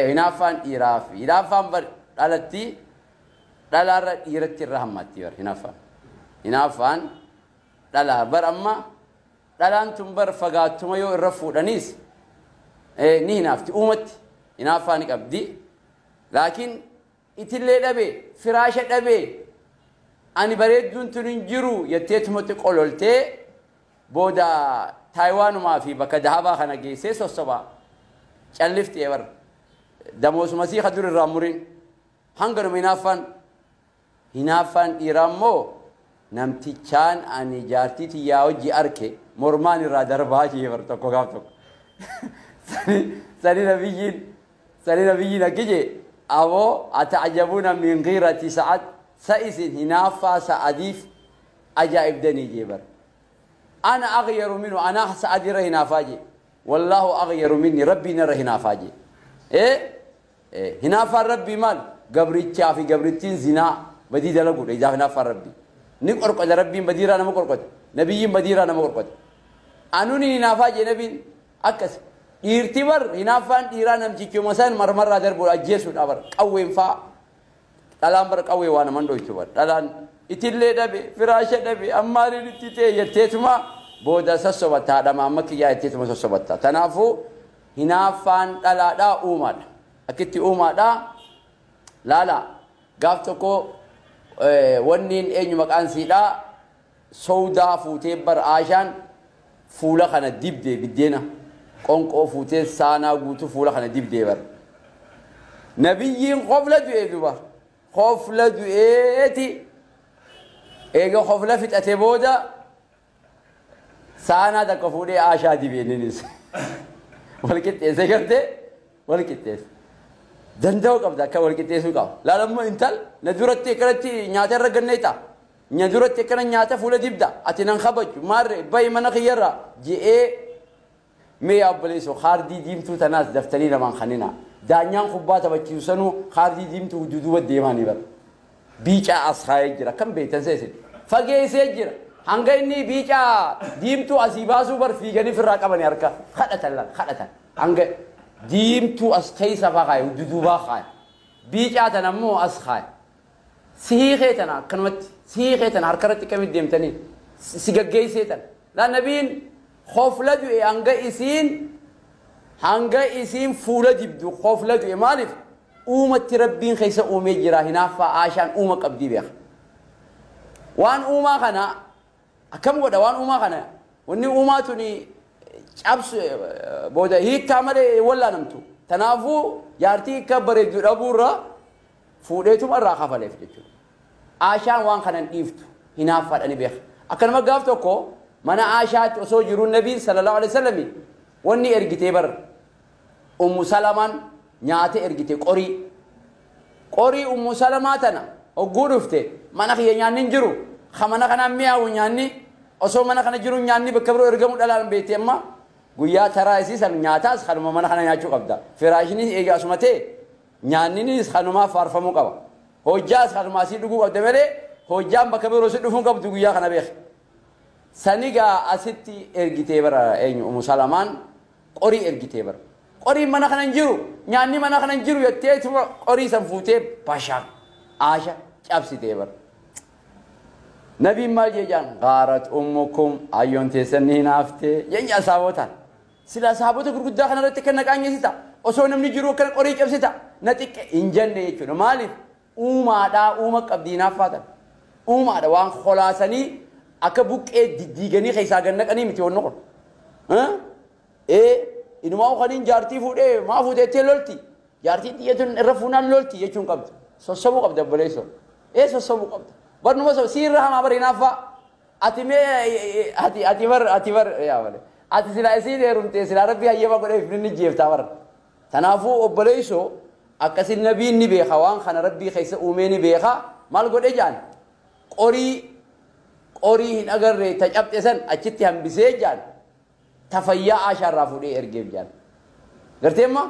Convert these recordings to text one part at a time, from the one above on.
hinaaffaan dhiiraaf hinaaffaan bar dhalatti dhalaarra dhiiratti irra hammatti bar hinaaffaan dhalaa bar amma dhalaan tun bar fagaattuma yoo irra fuudhaniis ni hinaafti uumatti hinaaffaa ni qabdi laakiin itillee dhabe firaasha dhabe ani bareedduun tun hin jiru yetteetumatti qololtee booda Taiwanumaa fi bakka dahabaa kana geessee sossobaa callifti ebar damoosumasi kadur irraa muriin hanganuma hinaaffaan dhiiraa immoo namtichaan ani jaartii tiyyaa hojii arke mormaan irraa darbaa jee bar tokko gaaf tokko sani nabiyyiin akkije aboo ata'ajabuuna min ghiirati sa'ad sa'isin hinaaffaa sa'adiif ajaa'ibdanii jee bar أنا أغير منه أنا سعد رهنا فاجي والله أغير مني ربي نرهنا فاجي هنا فربي مال قبرتي في قبرتين زنا بدي دلقول إذا هنا فربي نقول قد ربي بديرا أنا مقول قد نبي بديرا أنا مقول قد أنوني هنا فاجي نبي أكس يرتبر هنا فان إيران أمشي كم مثلا مرمر هذا بقول أجيسون أبر قوي فا تلام بر قوي وانا من دوي تبر تلام itillee dhabe firaasha dhabe ammaaliin itti ta'e jetteetuma booda sossobatta haadhama amma kiyyaa jetteetuma sossobatta kanaafuu hinaaffaan dhalaadhaa uumaadha akkitti uumaadha laala gaaf tokko wanniin eenyu maqaan siidhaa sowdaa fuutee bar aashaan fuula kana dibdee biddeena qonqoo fuutee saanaa guutuu fuula kana dibdee bar nabiyyiin qofla du'ee duba qofla du'eeti eega qofla fixate booda saanaa takka fuudhee aashaa dibeenninis wal qixxeesse gartee wal qixxeesse danda'uu qabda akka wal qixxeessuu qaba laalammoo intal na duratti akkanatti nyaata irra ganneeta nya duratti akkana nyaata fuula dibda ati nan kabaju maarre bayi mana kiyyarra je'ee mee abboleessoo kaardii diimtuu tanaas daftanii namaan kanina daanyaan kubbaa taphachiisu sanuu kaardii diimtuu duduuba deemaanii bara biicaa as kaayee jira kan beektan seesin fageessee jira hanga inni biicaa diimtuu asii baasuu bar fiiganii firraa qabanii harka kadhatan hanga diimtuu as keessa faa kaaye duduubaa kaaye biicaa tan ammoo as kaaye sihiikee tana akkanumatti sihiikee tana harkarratti kamit deemtanii si gaggeessee tana laa nabiin qofla du'e hanga isiin fuula dibdu qofla du'e maaliif uumatti rabbiin keessa uumee jira hinaaffaa aashaan uuma qabdii beeka waan uumaa kana akkam godha waan uumaa kana wanni uumaa tuni cabsu booda hiikkaa malee wallaanamtu tanaafuu jaartii hiikka bareeddu dhabuurra fuudheetuma irraa kafaleef jechuudha aashaan waan kanan dhiiftu hinaaffaadhani beeka akkanuma gaaf tokko mana aashaatti osoo jiruun nabiin sallallahu alaihi wasallam wanni ergitee bar ummu salamaan nyaata ergite qorii ummu salamaa tana hogguu dhufte mana kiyya nyaanni hin jiru mana kana mi'aawu nyaanni osoo mana kana jiru nyaanni bakka biroo ergamu dhalaan beekte amma guyyaa taraa isiisan nyaataas kanuma mana kana nyaachuu qabda firaashiniis eegaa asuma ta'e nyaanninis kanumaa faarfamuu qaba hojjaas kanumaa sii dhuguu qabda malee hojjaan bakka biroo si dhufuu qabdu guyyaa kana beek sanigaa asitti ergitee bara eenyu ummu salamaan qorii ergitee bara qorii mana kana hin jiru nyaanni mana kana hin jiru jetteetuma qorii san fuutee bashaan aasha cabsitee bara nabiin maal jeejaan gaarat ummukum ayyoon teessan ni hinaaftee jeenya asaabotaan sila asaabota gurguddaa kanarratti kan naqaanyesita osoo namni jiru akkana qorii cabsita na xiqqe hin jenne jechuudha maaliif uumaadhaa uuma qabdii hinaaffaatan uumaadha waan kholaasanii akka buqqee diddiiganii keessaa gannaqanii miti wanno kun inumaa ukaniin jaartii fuudhee maa fuuteettee lolti jaartii xiyyatuun irra fuunaan lolti jechuun qabda sossobuu qabda obboleessoo sossobuu qabda barnuma siirra hamaa bar hinaaffaa ati mee ati bar yaa malee ati silaa isiin heerumtee silaa rabbii hayyama godheef inni jeeftaa bar tanaafuu obboleessoo akkasin nabiin ni beeka waan kana rabbii keessa uumee ni beeka maal godhe jaan qorii hin agarree ta cabxe san achitti hambisee jaan tafayyaa aashaarraa fuudhee ergeef jaan garteemma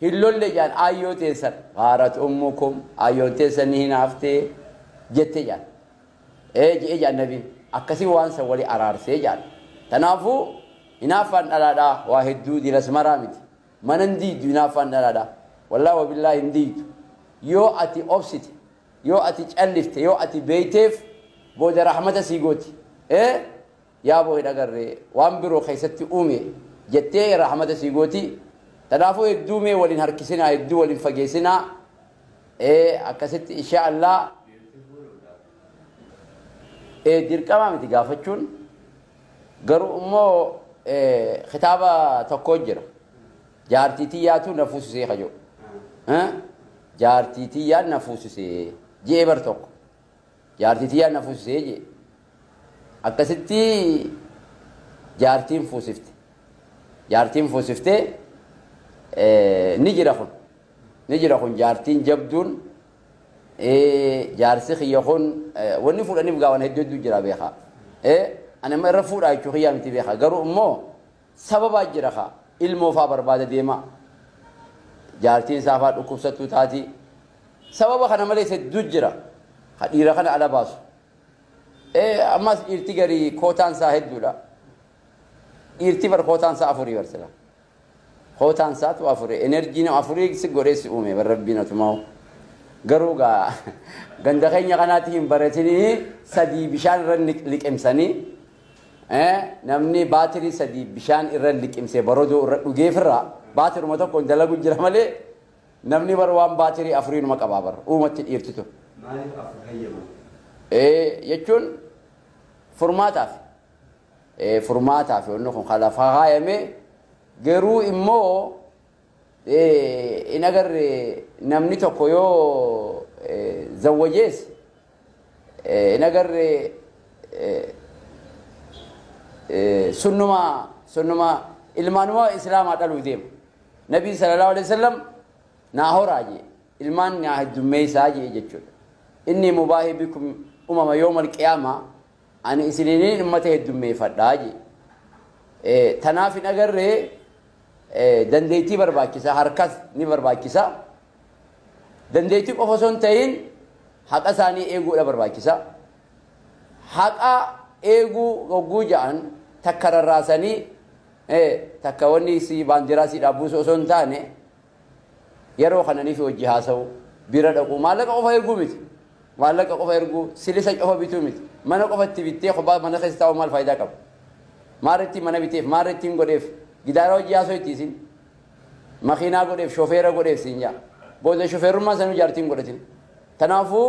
hin lolle jaan ayyoo teessan gaarat ummukum ayyoon teessan ni hinaaftee jette jaan je'e jaan nabiin akkasii waan san wali araarsee jaan tanaafuu hinaaffaan dhalaadhaa waa hedduu diras maraa miti من نديد ينافع نرادا والله وبالله نديد يو أتي أبسط يو أتي تألفت يو أتي بيتف بود رحمة سيقوتي إيه يا أبو هيدا وامبرو خيستي أمي جتة رحمة سيقوتي تنافو يدومي ولين هركسنا يدو ولين فجيسنا إيه أكست إن شاء الله إيه دير كمان متجافتشون قرو أمو خطابة تكوجر جارتيتياتو نفوس سي خجو ها جارتيتيات نفوس سي جيبر توك جارتيتيات نفوس سي جي أكستي جارتين فوسفت جارتين فوسفت نجرا خون جارتين جبدون جارسي خيخون وني فول أني بقاون هدو جرا بيخا أنا ما رفول أي شو خيام تبيخا قرو أمو سبب أجرها ilmoo faa barbaada deema jaartiin saafaat dhukkubsattuu taati sababa kana malee hedduu jira dhiira kana ala baasu ammas dhiirti garii kootaan isaa hedduudha dhiirti bar kootaan isaa afurii barsila kootaan isaatu afurii enerjiin afurii si godheessi uume bar rabbiin atumaa garuu gaa ganda keenya kanaatti hin baratinii sadii bishaan irra liqimsanii namni baatirii sadii bishaan irra liqimsee barodoo irra dhugeefirra baatiruma tokko dalagu jira malee namni bar waan baatirii afuriinuma qabaa bar uumatti dhiirtitu maaliif afur hayyamu jechuun furmaataaf yoonni kun khalafaa haayame garuu immoo in agarre namni tokko yoo zawwajees in agarre sunnuma ilmaanuma islaamaa dhaluu deema nabii sallallahu alaihi wasallam naa horaaje ilmaan naa heddummeessaa jee jechuudha inni mubaahii bikum umama yoomal qiyaamaa ani isiniin ummata heddummeeffadhaa jee tanaaf hin agarree dandeettii barbaachisa harkas ni barbaachisa dandeettii qofa osoo hin ta'in haqa isaanii eeguudha barbaachisa haqa eeguu gogguu ja'an takka rarraasanii takka wanni si baandiraa si dhaabbuusu osoo hin taane yeroo kananiif hojii haasa'u bira dhaqu maallaqa qofa erguu miti maallaqa qofa erguu silisa qofa bituu miti mana qofatti bittee kophaa mana keessa taa'u maal faayidaa qaba maarreetti mana biteef maarreetti hin godheef gidaara hojii haasa'u ittiisin makiinaa godheef shofeera godheef siin jaa booda shofeerummaa sanuu jaartiin godhatin tanaafuu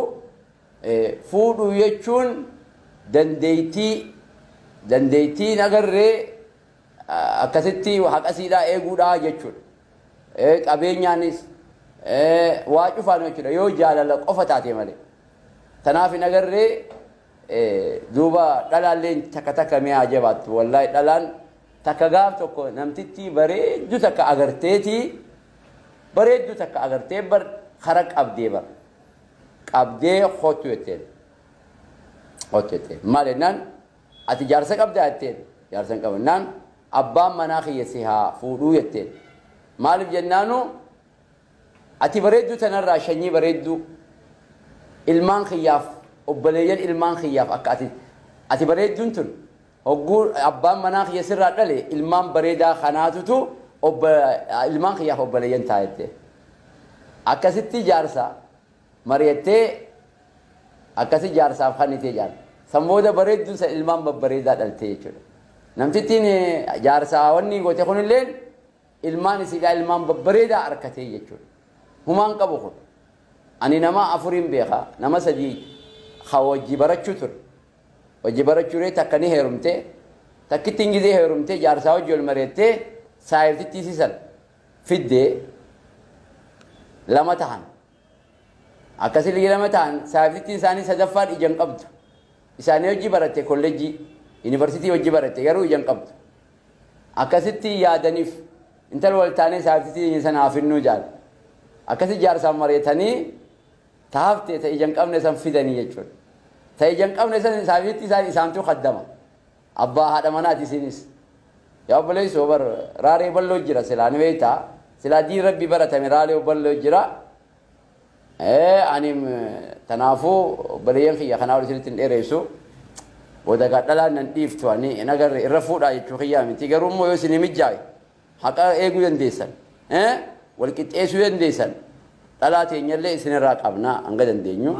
fuudhuu jechuun dandeettii nagarree akkasitti haqasiidhaa eeguudhaa jechuudha qabeenyaanis waa cufaan jechuudha yoo jaalala qofa taate malee tanaaf nagarree duuba dhalaalleen takka mi'a ajabaattu wallahi dhalaan takka gaaf tokko namtitti bareeddu takka agartee bar kara qabdee hotu jetteen maal jennaan ati jaarsa qabdaa jetteen jaarsa hin qabannaan abbaan manaa kiyyasi haa fuudhuu jetteen maaliif jennaanu ati bareeddu tanarraa shanyii bareeddu ilmaan kiyyaaf obboleeyyan ilmaan kiyyaaf akka ati bareedduun tun hogguu abbaan manaa kiyyasirraa dhale ilmaan bareedaa kanaatutu ilmaan kiyyaaf obboleeyyan taa'ette akkasitti jaarsa mari'attee akkasi jaarsaaf kannitee jaarsa sammoota bareedduun san ilmaan babbareedaa dhalte jechuudha namtittiin jaarsaa wanni goote kunilleen ilmaan isiidhaa ilmaan babbareedaa arkatee jechuudha humaan qabu kun ani nama afuriin beeka nama sadii wajji barachuu ture wajji barachuu takka ni heerumte takkittiin gizee heerumte jaarsaa wajji ol mari'attee saayirtitti isiisan fiddee lama tahan akkasii lama tahan saayirtittiin isaanii sadaffaan ijaan qabdu isaanii wajji baratte kolleejjii yuunivarsiitii wajji baratte garuu ijaan qabdu akkasitti yaadaniif intal wal taanee saayirtittii sana hafinnuu jaal akkasii jaarsaan mari'atanii taafte ta ijaan qabne san fidanii jechuudha ta ijaan qabne san saayirtittii isaan isaantu qaddama abbaa haadha manaati isinis yaa obboleessoo bar raaree balloo jira silaa ni beektaa silaa diin rabbi baratame raaree balloo jira ani tanaafuu obboleeyyan kiyya kanaa ol isinitti hin dheeressu booda gadhalaan nan dhiiftu ani nagarre irra fuudhaa jechuu kiyyaa miti garuu immoo yoo isin mijaa'e haqa eeguu dandeessan walqixxeessuu dandeessan dhalaa teenyallee isinirraa qabnaa hanga dandeenyu